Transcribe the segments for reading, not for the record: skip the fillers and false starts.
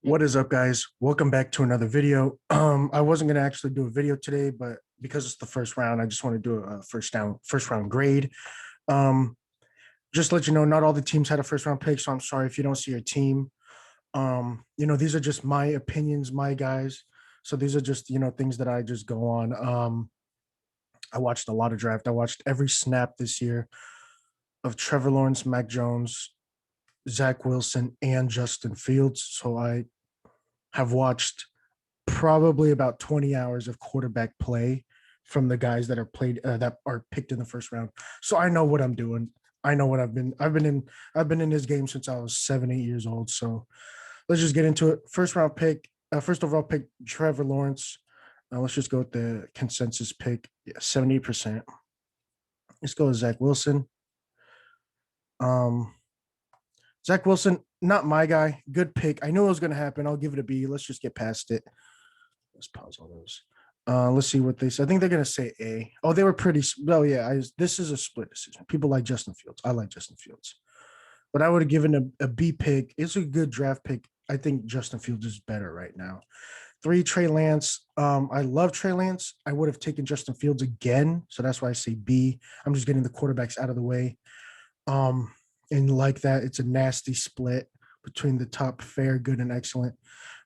What is up, guys? Welcome back to another video. I wasn't gonna actually do a video today, but because it's the first round, I just want to do a first round grade. Um, just to let you know, not all the teams had a first round pick, so I'm sorry if you don't see your team. These are just my opinions, my guys. So these are just things that I just go on. I watched a lot of draft. I watched every snap this year of Trevor Lawrence, Mac Jones, Zach Wilson, and Justin Fields. So I have watched probably about 20 hours of quarterback play from the guys that are that are picked in the first round. So I know what I'm doing. I know what I've been in this game since I was 7, 8 years old. So let's just get into it. First round pick, first overall pick, Trevor Lawrence. Let's just go with the consensus pick. Yeah, 70%. Let's go with Zach Wilson. Um, Zach Wilson, not my guy. Good pick. I knew it was going to happen. I'll give it a B. Let's just get past it. Let's pause all those. Let's see what they say. I think they're gonna say A. Oh, they were pretty. Oh yeah, this is a split decision. People like Justin Fields. I like Justin Fields, but I would have given a B pick. It's a good draft pick. I think Justin Fields is better right now. Three, Trey Lance. I love Trey Lance. I would have taken Justin Fields again, so that's why I say B. I'm just getting the quarterbacks out of the way. Um, and like that, it's a nasty split between the top, fair, good, and excellent.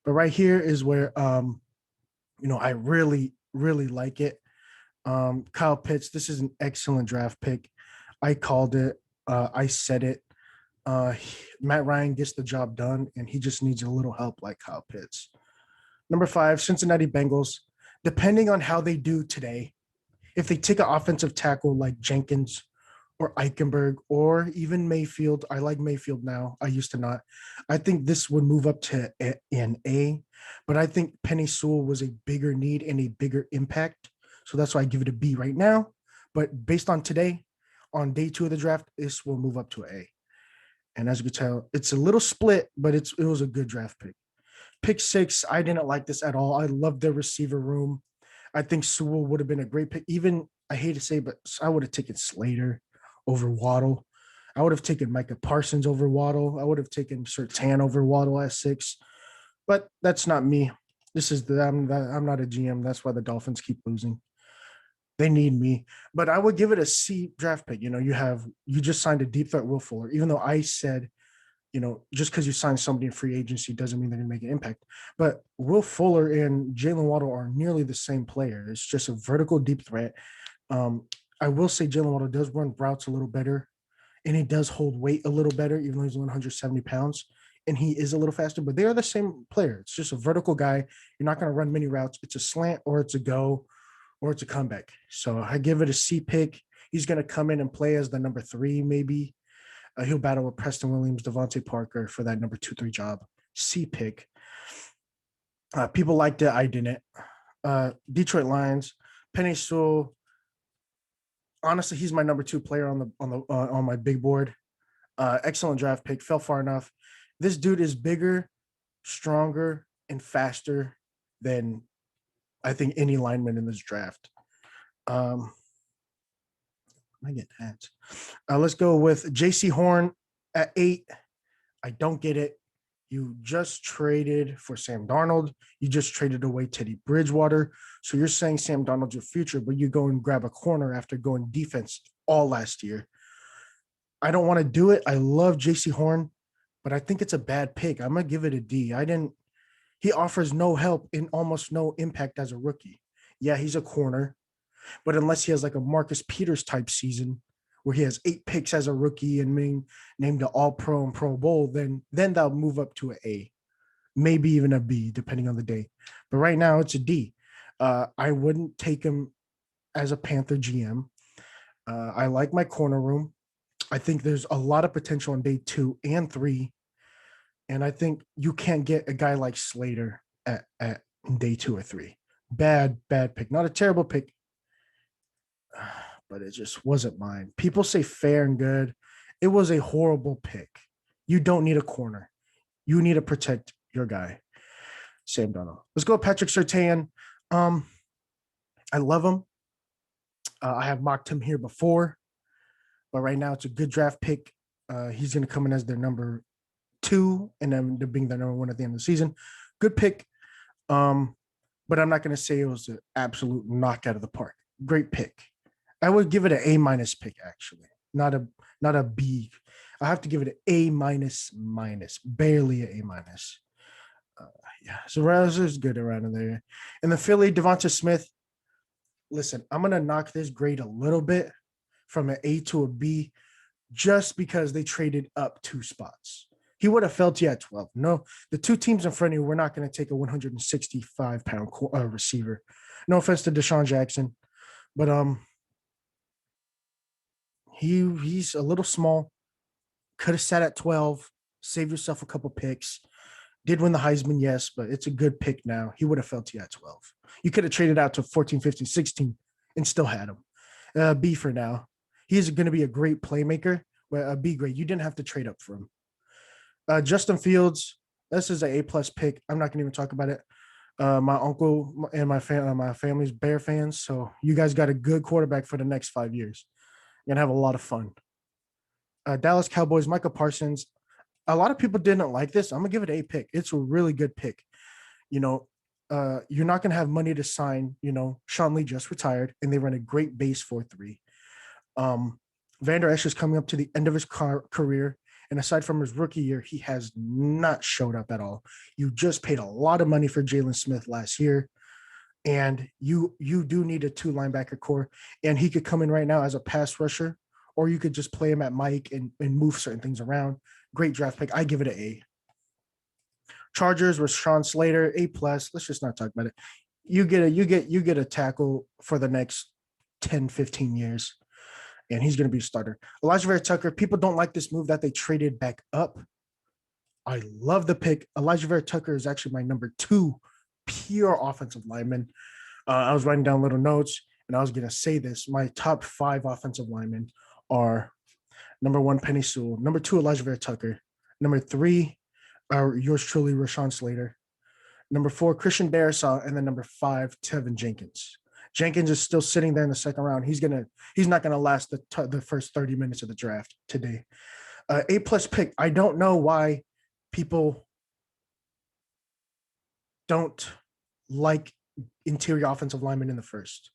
But right here is where I really, really like it. Kyle Pitts, this is an excellent draft pick. I called it. I said it. Matt Ryan gets the job done, and he just needs a little help like Kyle Pitts. Number 5, Cincinnati Bengals. Depending on how they do today, if they take an offensive tackle like Jenkins or Eichenberg or even Mayfield, I like Mayfield now. I used to not. I think this would move up to an A, but I think Penny Sewell was a bigger need and a bigger impact. So that's why I give it a B right now. But based on today, on day 2 of the draft, this will move up to an A. And as you can tell, it's a little split, but it was a good draft pick. Pick 6, I didn't like this at all. I love their receiver room. I think Sewell would have been a great pick. Even, I hate to say, but I would have taken Slater over Waddle. I would have taken Micah Parsons over Waddle. I would have taken Surtain over Waddle at 6. But that's not me. I'm not a GM. That's why the Dolphins keep losing. They need me. But I would give it a C draft pick. You just signed a deep threat Will Fuller, even though I said just because you sign somebody in free agency doesn't mean they're going to make an impact. But Will Fuller and Jalen Waddle are nearly the same player. It's just a vertical deep threat. I will say Jalen Waddle does run routes a little better, and he does hold weight a little better, even though he's 170 pounds, and he is a little faster. But they are the same player. It's just a vertical guy. You're not going to run many routes. It's a slant or it's a go or it's a comeback. So I give it a C pick. He's going to come in and play as the number 3, maybe. He'll battle with Preston Williams, Devontae Parker for that number 2, 3 job. C pick. People liked it. I didn't. Detroit Lions. Penny Sewell. Honestly, he's my number 2 player on my big board. Excellent draft pick. Fell far enough. This dude is bigger, stronger, and faster than I think any lineman in this draft. I get that. Let's go with J.C. Horn at 8. I don't get it. You just traded for Sam Darnold. You just traded away Teddy Bridgewater. So you're saying Sam Darnold's your future, but you go and grab a corner after going defense all last year. I don't want to do it. I love J.C. Horn, but I think it's a bad pick. I'm going to give it a D. He offers no help and almost no impact as a rookie. Yeah, he's a corner, but unless he has like a Marcus Peters type season where he has 8 picks as a rookie and being named an All-Pro and Pro Bowl, then they'll move up to an A, maybe even a B, depending on the day. But right now, it's a D. I wouldn't take him as a Panther GM. I like my corner room. I think there's a lot of potential on day 2 and 3, and I think you can't get a guy like Slater at day 2 or 3. Bad pick. Not a terrible pick, but it just wasn't mine. People say fair and good. It was a horrible pick. You don't need a corner. You need to protect your guy, Sam Darnold. Let's go Patrick Surtain. I love him. I have mocked him here before, but right now it's a good draft pick. He's going to come in as their number 2 and then being the number 1 at the end of the season. Good pick. But I'm not going to say it was an absolute knockout of the park. Great pick. I would give it an A minus pick, actually, not a B. I have to give it an A minus minus, barely an A minus. Yeah, so Rouse is good around in there. And the Philly, Devonta Smith. Listen, I'm gonna knock this grade a little bit from an A to a B, just because they traded up 2 spots. He would have fell to you at 12. No, the 2 teams in front of you, we're not going to take a 165-pound receiver. No offense to Deshaun Jackson, but he's a little small. Could have sat at 12, saved yourself a couple picks. Did win the Heisman, yes, but it's a good pick now. He would have fell to you at 12. You could have traded out to 14, 15, 16 and still had him. B for now. He's going to be a great playmaker, but a B grade. You didn't have to trade up for him. Justin Fields, this is an A+ pick. I'm not going to even talk about it. My uncle and my family's Bear fans, so you guys got a good quarterback for the next 5 years. You're going to have a lot of fun. Dallas Cowboys, Micah Parsons. A lot of people didn't like this. I'm going to give it an A pick. It's a really good pick. You know, you're not going to have money to sign, Sean Lee just retired, and they run a great base 4-3. Vander Esch is coming up to the end of his career. And aside from his rookie year, he has not showed up at all. You just paid a lot of money for Jalen Smith last year. And you do need a 2 linebacker core. And he could come in right now as a pass rusher, or you could just play him at Mike and move certain things around. Great draft pick. I give it an A. Chargers was Sean Slater, A+. Let's just not talk about it. You get a tackle for the next 10, 15 years. And he's going to be a starter. Elijah Vera Tucker, people don't like this move that they traded back up. I love the pick. Elijah Vera Tucker is actually my number 2 pure offensive lineman. I was writing down little notes, and I was going to say this. My top 5 offensive linemen are number 1, Penei Sewell. Number 2, Elijah Vera Tucker. Number 3, yours truly, Rashawn Slater. Number 4, Christian Darrisaw. And then number 5, Tevin Jenkins. Jenkins is still sitting there in the second round. He's not gonna last the first 30 minutes of the draft today. A+ pick. I don't know why people don't like interior offensive linemen in the first.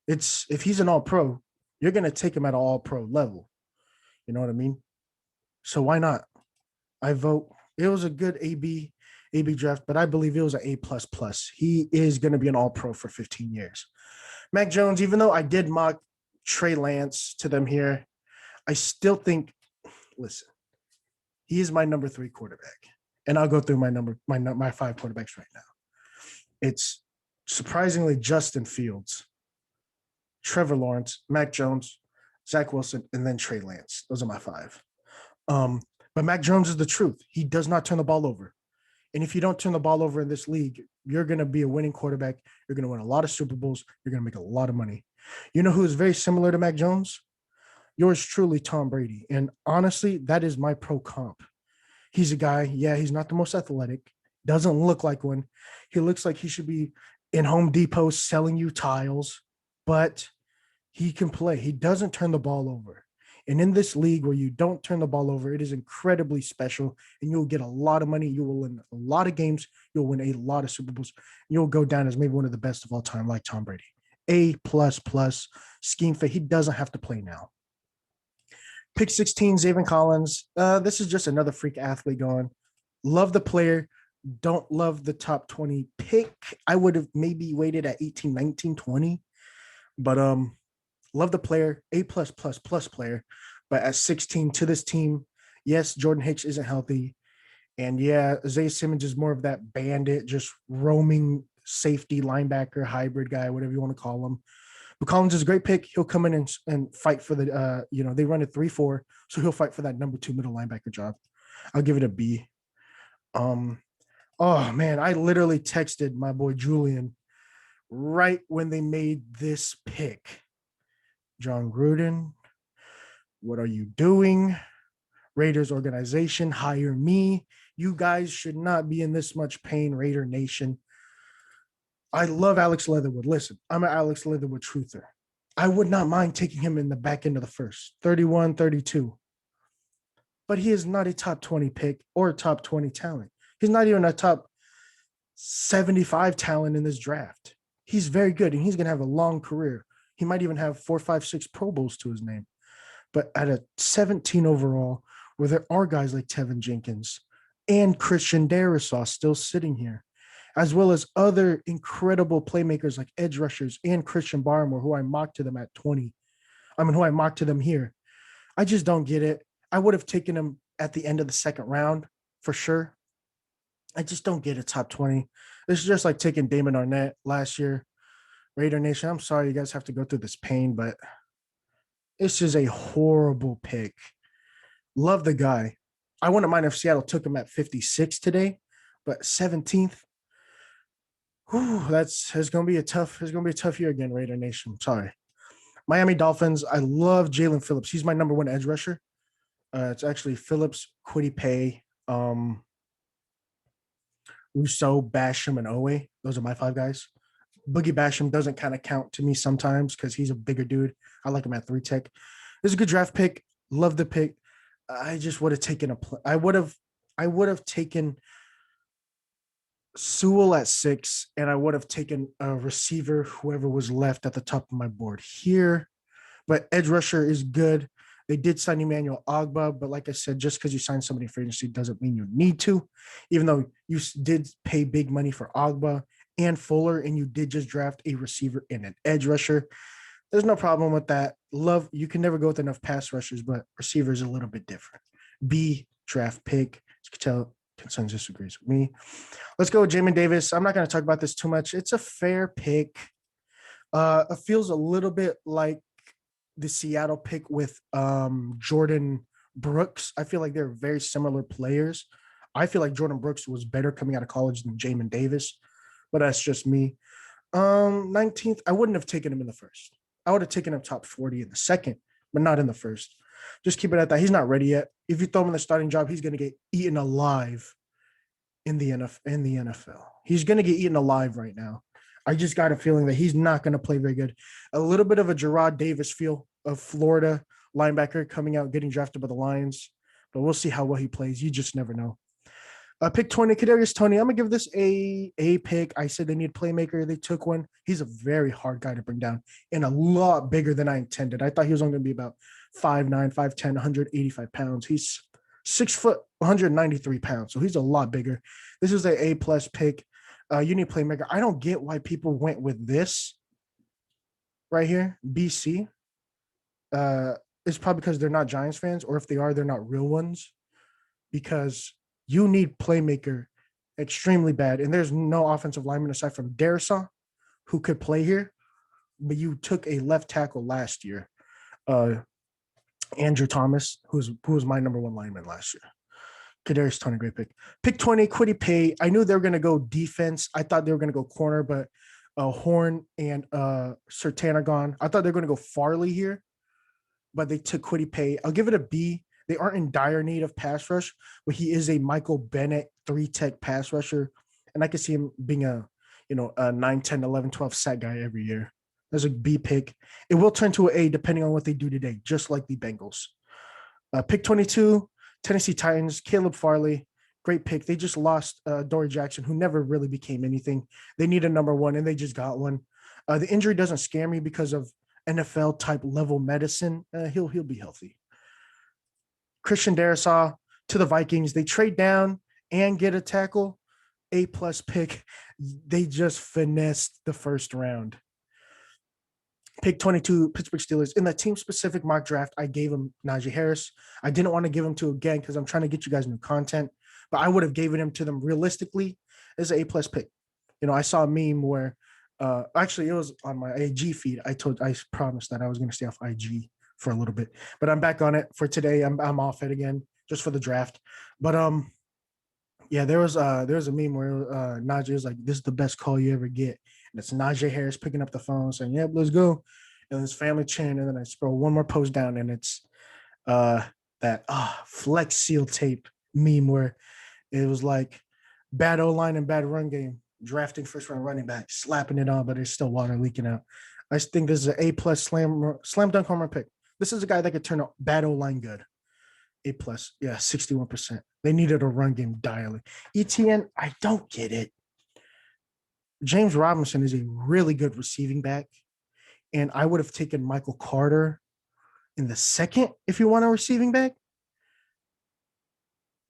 It's if he's an all-pro, you're gonna take him at an all-pro level. You know what I mean? So why not? I vote. It was a good AB draft, but I believe it was an A++. He is going to be an all-pro for 15 years. Mac Jones, even though I did mock Trey Lance to them here, I still think, listen, he is my number 3 quarterback. And I'll go through my 5 quarterbacks right now. It's surprisingly Justin Fields, Trevor Lawrence, Mac Jones, Zach Wilson, and then Trey Lance. Those are my 5. But Mac Jones is the truth. He does not turn the ball over. And if you don't turn the ball over in this league, you're going to be a winning quarterback. You're going to win a lot of Super Bowls. You're going to make a lot of money. You know who is very similar to Mac Jones? Yours truly, Tom Brady. And honestly, that is my pro comp. He's a guy, he's not the most athletic, doesn't look like one. He looks like he should be in Home Depot selling you tiles, but he can play. He doesn't turn the ball over. And in this league where you don't turn the ball over, it is incredibly special, and you'll get a lot of money. You will win a lot of games. You'll win a lot of Super Bowls. You'll go down as maybe one of the best of all time, like Tom Brady. A++, scheme fit. He doesn't have to play now. Pick 16, Zaven Collins. This is just another freak athlete going. Love the player. Don't love the top 20 pick. I would have maybe waited at 18, 19, 20. But love the player, A+++ player. But at 16 to this team, yes, Jordan Hicks isn't healthy. And yeah, Isaiah Simmons is more of that bandit, just roaming safety linebacker hybrid guy, whatever you want to call him. But Collins is a great pick. He'll come in and fight for the, they run a 3-4, so he'll fight for that number 2 middle linebacker job. I'll give it a B. Oh man, I literally texted my boy Julian right when they made this pick. John Gruden, what are you doing? Raiders organization, hire me. You guys should not be in this much pain, Raider Nation. I love Alex Leatherwood. Listen, I'm an Alex Leatherwood truther. I would not mind taking him in the back end of the first, 31, 32. but he is not a top 20 pick or a top 20 talent. He's not even a top 75 talent in this draft. He's very good and he's going to have a long career. He might even have 4, 5, 6 Pro Bowls to his name. But at a 17 overall, where there are guys like Tevin Jenkins and Christian Darrisaw still sitting here, as well as other incredible playmakers like edge rushers and Christian Barmore, who I mocked to them at 20. Who I mocked to them here. I just don't get it. I would have taken him at the end of the second round for sure. I just don't get a top 20. This is just like taking Damon Arnett last year. Raider Nation, I'm sorry you guys have to go through this pain, but this is a horrible pick. Love the guy. I wouldn't mind if Seattle took him at 56 today, but 17th. It's gonna be a tough year again, Raider Nation. Sorry. Miami Dolphins. I love Jalen Phillips. He's my number one edge rusher. It's actually Phillips, Kwity Paye, Rousseau, Basham, and Owe. Those are my 5 guys. Boogie Basham doesn't kind of count to me sometimes because he's a bigger dude. I like him at 3 tech. This is a good draft pick. Love the pick. I just would have taken I would have taken Sewell at 6, and I would have taken a receiver, whoever was left at the top of my board here. But edge rusher is good. They did sign Emmanuel Ogbah, but like I said, just because you sign somebody for agency doesn't mean you need to, even though you did pay big money for Ogbah and Fuller, and you did just draft a receiver and an edge rusher. There's no problem with that. You can never go with enough pass rushers, but receivers are a little bit different. B, draft pick. As you can tell, consensus agrees with me. Let's go with Jamin Davis. I'm not going to talk about this too much. It's a fair pick. It feels a little bit like the Seattle pick with Jordan Brooks. I feel like they're very similar players. I feel like Jordan Brooks was better coming out of college than Jamin Davis, but that's just me. 19th, I wouldn't have taken him in the first. I would have taken him top 40 in the second, but not in the first. Just keep it at that. He's not ready yet. If you throw him in the starting job, he's going to get eaten alive in the NFL. He's going to get eaten alive right now. I just got a feeling that he's not going to play very good. A little bit of a Gerard Davis feel of Florida linebacker coming out, getting drafted by the Lions, but we'll see how well he plays. You just never know. Pick 20, Kadarius Toney. I'm gonna give this a pick. I said they need a playmaker. They took one. He's a very hard guy to bring down and a lot bigger than I intended. I thought he was only gonna be about 5'9", 5'10", 185 pounds. He's 6 foot, 193 pounds. So he's a lot bigger. This is an A+ pick. You need playmaker. I don't get why people went with this right here, BC. It's probably because they're not Giants fans, or if they are, they're not real ones, because you need playmaker extremely bad. And there's no offensive lineman aside from Darrisaw who could play here, but you took a left tackle last year, Andrew Thomas, who was my number 1 lineman last year. Kadarius Toney, great pick. Pick 20, Kwity Paye. I knew they were going to go defense. I thought they were going to go corner, but Horn and Surtain are gone. I thought they were going to go Farley here, but they took Kwity Paye. I'll give it a B. They aren't in dire need of pass rush, but he is a Michael Bennett 3-tech pass rusher. And I can see him being a 9, 10, 11, 12 sack guy every year. There's a B pick. It will turn to an A depending on what they do today, just like the Bengals. Pick 22, Tennessee Titans, Caleb Farley. Great pick. They just lost Dory Jackson, who never really became anything. They need a number 1, and they just got one. The injury doesn't scare me because of NFL type level medicine. He'll be healthy. Christian Darrisaw to the Vikings. They trade down and get a tackle. A+ pick. They just finessed the first round. Pick 22, Pittsburgh Steelers. In the team-specific mock draft, I gave him Najee Harris. I didn't want to give him to again because I'm trying to get you guys new content, but I would have given him to them realistically as an A+ pick. I saw a meme where actually it was on my IG feed. I promised that I was going to stay off IG for a little bit, but I'm back on it for today. I'm off it again just for the draft. But yeah, there was a meme where Najee was like, "This is the best call you ever get," and it's Najee Harris picking up the phone saying, "Yep, let's go," and his family chin, and then I scroll one more post down, and it's that Flex Seal tape meme where it was like bad O-line and bad run game, drafting first round running back, slapping it on, but there's still water leaking out. I think this is an A+ slam dunk home run pick. This is a guy that could turn a bad O-line good. A plus. Yeah, 61%. They needed a run game direly. ETN, I don't get it. James Robinson is a really good receiving back, and I would have taken Michael Carter in the second if you want a receiving back.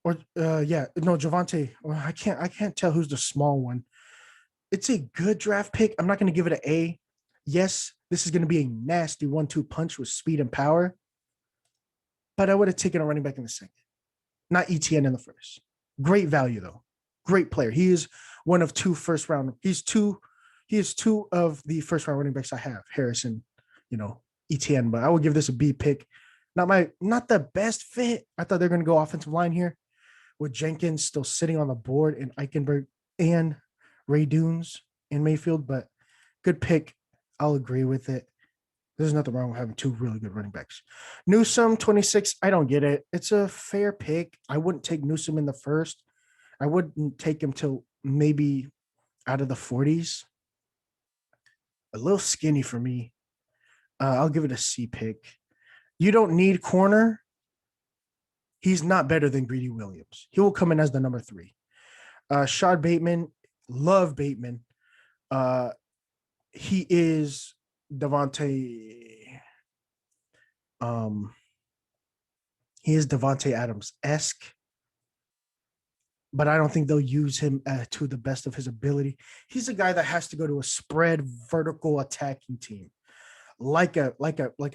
Or yeah, no, Javante. Well, I can't tell who's the small one. It's a good draft pick. I'm not going to give it an A. Yes, this is going to be a nasty 1-2 punch with speed and power, but I would have taken a running back in the second, not ETN in the first. Great value though. Great player. He is one of 2 first round. He is two of the first round running backs I have. Harrison, ETN, but I would give this a B pick. Not the best fit. I thought they're going to go offensive line here with Jenkins still sitting on the board and Eichenberg and Ray Dunes in Mayfield, but good pick. I'll agree with it. There's nothing wrong with having 2 really good running backs. Newsome, 26. I don't get it. It's a fair pick. I wouldn't take Newsome in the first. I wouldn't take him till maybe out of the 40s. A little skinny for me. I'll give it a C pick. You don't need corner. He's not better than Greedy Williams. He will come in as the number 3. Shad Bateman, love Bateman. He is Devontae. He is Devontae Adams-esque, but I don't think they'll use him to the best of his ability. He's a guy that has to go to a spread vertical attacking team, like a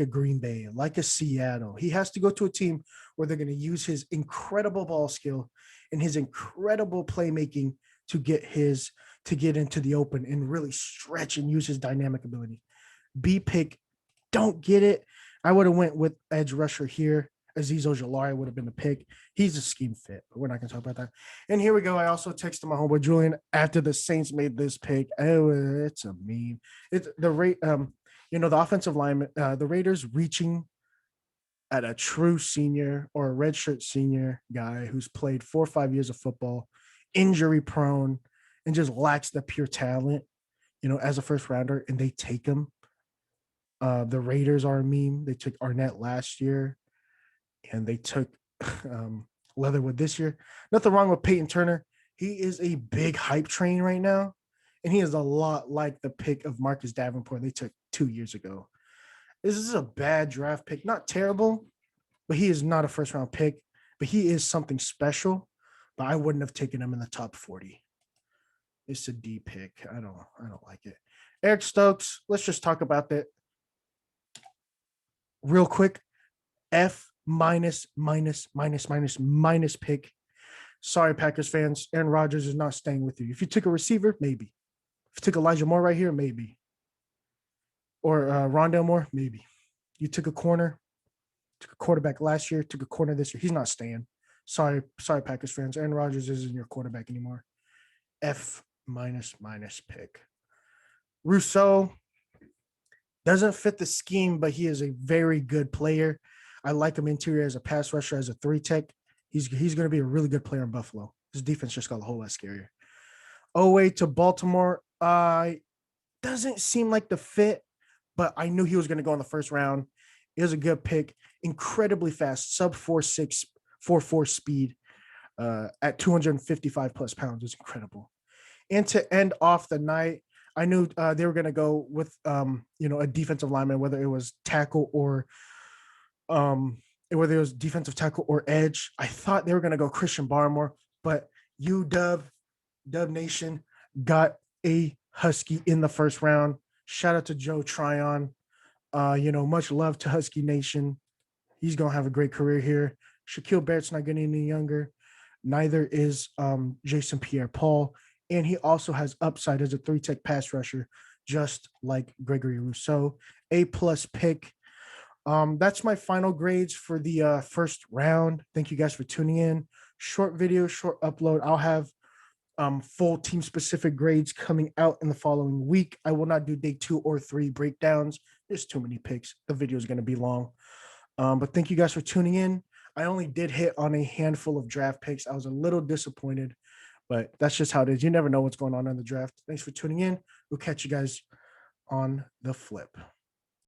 Green Bay, like a Seattle. He has to go to a team where they're going to use his incredible ball skill and his incredible playmaking to get into the open and really stretch and use his dynamic ability. B pick, don't get it. I would have went with edge rusher here. Azeez Ojulari would have been the pick. He's a scheme fit, but we're not going to talk about that. And here we go. I also texted my homeboy Julian after the Saints made this pick. Oh, it's a meme. It's the rate. The offensive lineman, the Raiders reaching at a true senior or a redshirt senior guy who's played 4 or 5 years of football, injury prone, and just lacks the pure talent, as a first rounder, and they take him. The Raiders are a meme. They took Arnett last year, and they took Leatherwood this year. Nothing wrong with Peyton Turner. He is a big hype train right now, and he is a lot like the pick of Marcus Davenport they took 2 years ago. This is a bad draft pick. Not terrible, but he is not a first-round pick. But he is something special, but I wouldn't have taken him in the top 40. It's a D pick. I don't like it. Eric Stokes, let's just talk about that real quick. F minus pick. Sorry, Packers fans. Aaron Rodgers is not staying with you. If you took a receiver, maybe. If you took Elijah Moore right here, maybe. Or Rondale Moore, maybe. You took a corner, took a quarterback last year, took a corner this year. He's not staying. Sorry, Packers fans. Aaron Rodgers isn't your quarterback anymore. F minus pick. Rousseau doesn't fit the scheme, but he is a very good player. I like him interior as a pass rusher, as a 3-tech. He's going to be a really good player in Buffalo. His defense just got a whole lot scarier. Oweh to Baltimore. Doesn't seem like the fit, but I knew he was going to go in the first round. It was a good pick. Incredibly fast, sub 4.6, 4.4 speed at 255 plus pounds. It's incredible. And to end off the night, I knew they were going to go with, a defensive lineman, whether it was tackle or whether it was defensive tackle or edge. I thought they were going to go Christian Barmore, but Dub Nation got a Husky in the first round. Shout out to Joe Tryon. Much love to Husky Nation. He's going to have a great career here. Shaquille Barrett's not getting any younger. Neither is Jason Pierre-Paul. And he also has upside as a 3-tech pass rusher, just like Gregory Rousseau. A+ pick. That's my final grades for the first round. Thank you guys for tuning in. Short video, short upload. I'll have full team specific grades coming out in the following week. I will not do day 2 or 3 breakdowns. There's too many picks. The video is going to be long. But thank you guys for tuning in. I only did hit on a handful of draft picks. I was a little disappointed, but that's just how it is. You never know what's going on in the draft. Thanks for tuning in. We'll catch you guys on the flip.